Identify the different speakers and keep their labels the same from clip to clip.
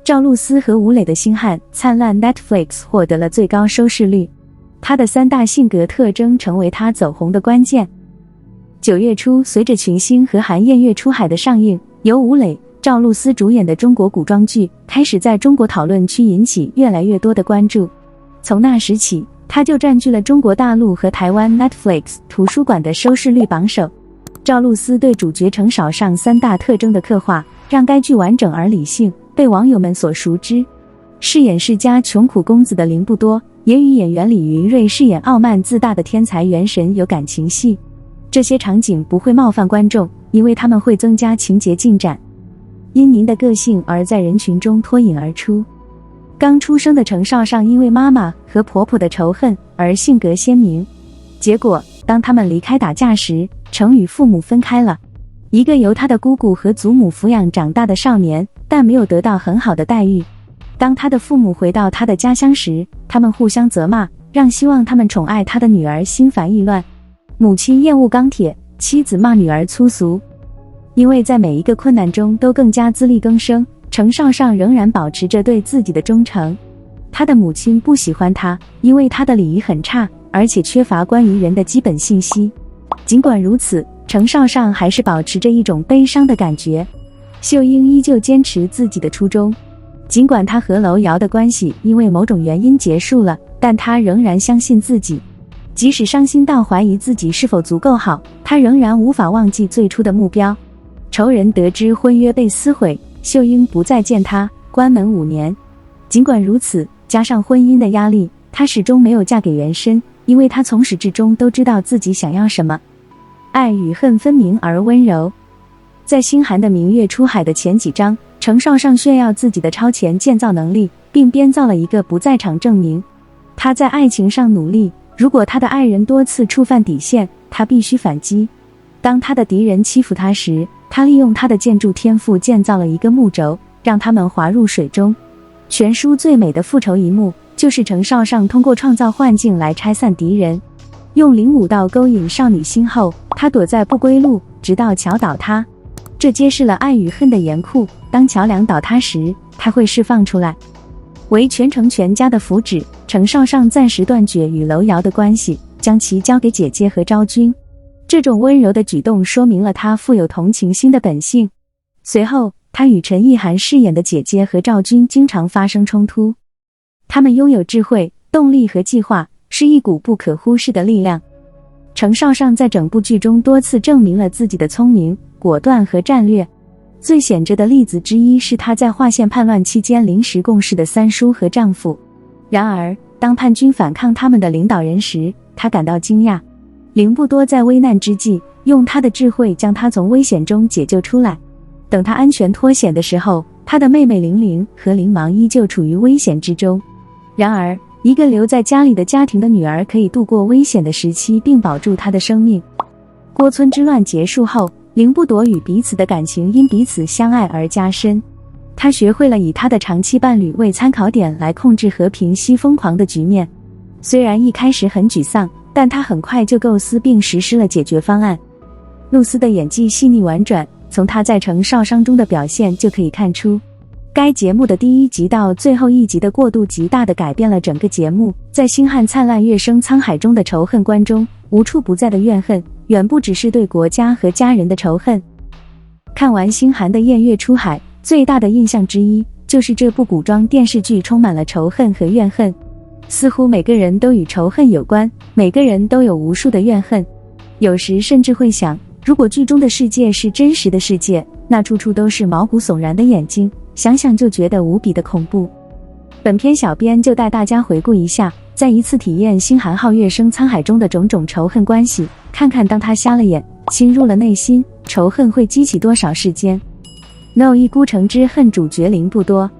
Speaker 1: 赵露思和吴磊的星汉灿烂 Netflix 获得了最高收视率，她的3大性格特征成为她走红的关键。9月初，随着群星和韩艳月出海的上映，由吴磊、赵露思主演的中国古装剧开始在中国讨论区引起越来越多的关注。从那时起，它就占据了中国大陆和台湾 Netflix 图书馆的收视率榜首。赵露思对主角程少上3大特征的刻画，让该剧完整而理性，被网友们所熟知。饰演世家穷苦公子的凌不多，也与演员李云瑞饰演傲慢自大的天才元神有感情戏。这些场景不会冒犯观众，因为他们会增加情节进展。因您的个性而在人群中脱颖而出。刚出生的程少上因为妈妈和婆婆的仇恨而性格鲜明，结果当他们离开打架时，程与父母分开了。一个由他的姑姑和祖母抚养长大的少年，但没有得到很好的待遇。当他的父母回到他的家乡时，他们互相责骂，让希望他们宠爱他的女儿心烦意乱。母亲厌恶钢铁，妻子骂女儿粗俗。因为在每一个困难中都更加自力更生，程少上仍然保持着对自己的忠诚。他的母亲不喜欢他，因为他的礼仪很差，而且缺乏关于人的基本信息。尽管如此，程少上还是保持着一种悲伤的感觉。秀英依旧坚持自己的初衷，尽管他和楼瑶的关系因为某种原因结束了，但他仍然相信自己。即使伤心到怀疑自己是否足够好，他仍然无法忘记最初的目标。仇人得知婚约被撕毁，秀英不再见他，关门5年。尽管如此，加上婚姻的压力，她始终没有嫁给元申，因为她从始至终都知道自己想要什么。爱与恨分明而温柔。在星韩的明月出海的前几章，程少上炫耀自己的超前建造能力，并编造了一个不在场证明。他在爱情上努力，如果他的爱人多次触犯底线，他必须反击。当他的敌人欺负他时，他利用他的建筑天赋建造了一个木轴，让他们滑入水中。全书最美的复仇一幕，就是程少上通过创造幻境来拆散敌人。用灵武道勾引少女心后，他躲在不归路，直到桥倒塌。这揭示了爱与恨的严酷，当桥梁倒塌时，他会释放出来。为全城全家的福祉，程少上暂时断绝与楼瑶的关系，将其交给姐姐和昭君。这种温柔的举动说明了他富有同情心的本性。随后，他与陈意涵饰演的姐姐和昭君经常发生冲突。他们拥有智慧、动力和计划，是一股不可忽视的力量。程少上在整部剧中多次证明了自己的聪明、果断和战略。最显著的例子之一是他在划县叛乱期间临时共事的三叔和丈夫。然而，当叛军反抗他们的领导人时，他感到惊讶。凌不多在危难之际，用他的智慧将他从危险中解救出来。等他安全脱险的时候，他的妹妹玲玲和林芒依旧处于危险之中。然而，一个留在家里的家庭的女儿可以度过危险的时期并保住她的生命。郭村之乱结束后，凌不夺与彼此的感情因彼此相爱而加深。他学会了以他的长期伴侣为参考点来控制和平息疯狂的局面。虽然一开始很沮丧，但他很快就构思并实施了解决方案。露丝的演技细腻婉转，从她在程少上中的表现就可以看出。该节目的第1集到最后1集的过渡极大地改变了整个节目。在星汉灿烂月升沧海中的仇恨观中，无处不在的怨恨，远不只是对国家和家人的仇恨。看完星韩的艳月出海，最大的印象之一就是这部古装电视剧充满了仇恨和怨恨。似乎每个人都与仇恨有关，每个人都有无数的怨恨。有时甚至会想，如果剧中的世界是真实的世界，那处处都是毛骨悚然的眼睛，想想就觉得无比的恐怖。本篇小编就带大家回顾一下，再一次体验星韩号月升沧海中的种种仇恨关系，看看当他瞎了眼，侵入了内心，仇恨会激起多少世间。No 一孤城之恨主角凌不多。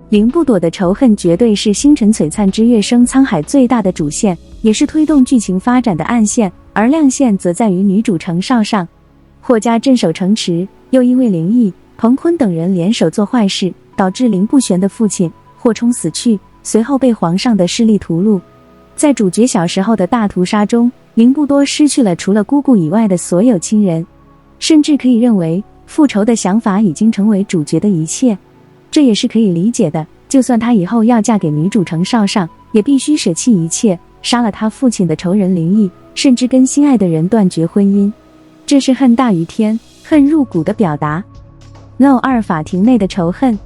Speaker 1: 凌不躲的仇恨绝对是星辰璀璨之月升沧海最大的主线，也是推动剧情发展的暗线，而亮线则在于女主程少上。霍家镇守城池，又因为林毅、彭坤等人联手做坏事，导致凌不玄的父亲霍冲死去，随后被皇上的势力屠戮。在主角小时候的大屠杀中，凌不多失去了除了姑姑以外的所有亲人，甚至可以认为复仇的想法已经成为主角的一切。这也是可以理解的。就算她以后要嫁给女主程少上，也必须舍弃一切，杀了他父亲的仇人林毅，甚至跟心爱的人断绝婚姻。这是恨大于天，恨入骨的表达。No 2法庭内的仇恨。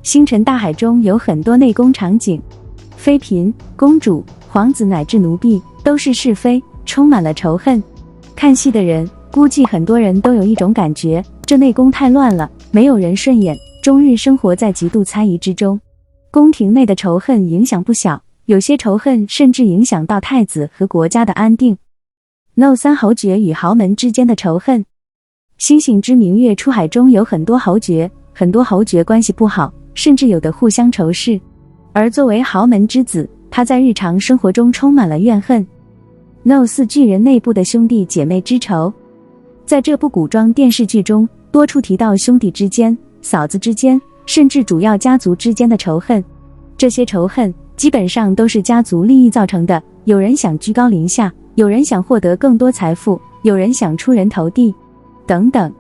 Speaker 1: 星辰大海中有很多内宫场景，妃嫔、公主、皇子乃至奴婢都是是非，充满了仇恨。看戏的人估计很多人都有一种感觉，这内宫太乱了，没有人顺眼，终日生活在极度猜疑之中。宫廷内的仇恨影响不小，有些仇恨甚至影响到太子和国家的安定。No 3侯爵与豪门之间的仇恨。星星之明月出海中有很多侯爵，很多侯爵关系不好，甚至有的互相仇视。而作为豪门之子，他在日常生活中充满了怨恨。No 4巨人内部的兄弟姐妹之仇。在这部古装电视剧中，多处提到兄弟之间、嫂子之间，甚至主要家族之间的仇恨。这些仇恨基本上都是家族利益造成的，有人想居高临下，有人想获得更多财富，有人想出人头地，等等。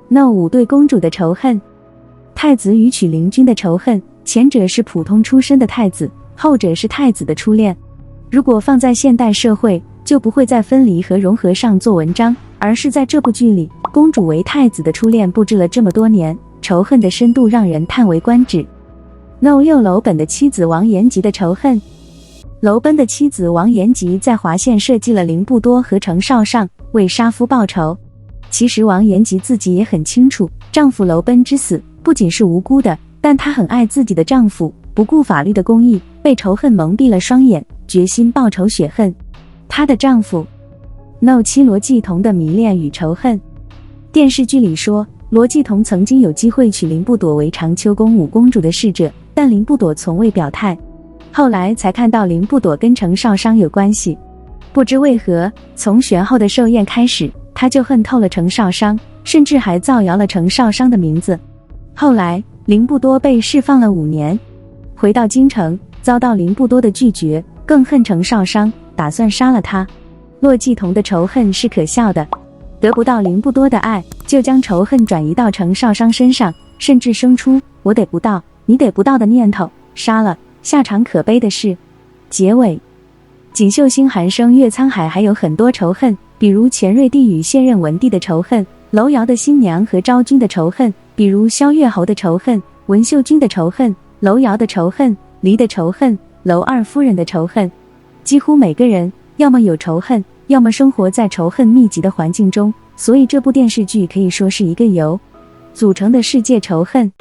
Speaker 1: No 5对公主的仇恨。太子与曲灵君的仇恨，前者是普通出身的太子，后者是太子的初恋。如果放在现代社会，就不会在分离和融合上做文章，而是在这部剧里，公主为太子的初恋布置了这么多年，仇恨的深度让人叹为观止。No 6楼本的妻子王延吉的仇恨。楼奔的妻子王延吉在华县设计了凌不多和程少上，为杀夫报仇。其实王延吉自己也很清楚，丈夫楼奔之死不仅是无辜的，但她很爱自己的丈夫，不顾法律的公义，被仇恨蒙蔽了双眼，决心报仇雪恨。她的丈夫。No 7罗继彤的迷恋与仇恨。电视剧里说，罗继彤曾经有机会娶凌不朵为长秋宫五公主的侍者，但凌不朵从未表态。后来才看到凌不朵跟程少商有关系。不知为何，从玄后的寿宴开始，他就恨透了程少商，甚至还造谣了程少商的名字。后来凌不多被释放了5年，回到京城，遭到凌不多的拒绝，更恨程少商，打算杀了他。骆继彤的仇恨是可笑的，得不到凌不多的爱，就将仇恨转移到程少商身上，甚至生出我得不到你得不到的念头，杀了，下场可悲的是。结尾，锦绣星寒生岳沧海还有很多仇恨，比如钱瑞帝与现任文帝的仇恨，楼瑶的新娘和昭君的仇恨，比如萧月侯的仇恨，文秀君的仇恨，楼瑶的仇恨，黎的仇恨，楼二夫人的仇恨。几乎每个人要么有仇恨，要么生活在仇恨密集的环境中，所以这部电视剧可以说是一个由组成的世界仇恨。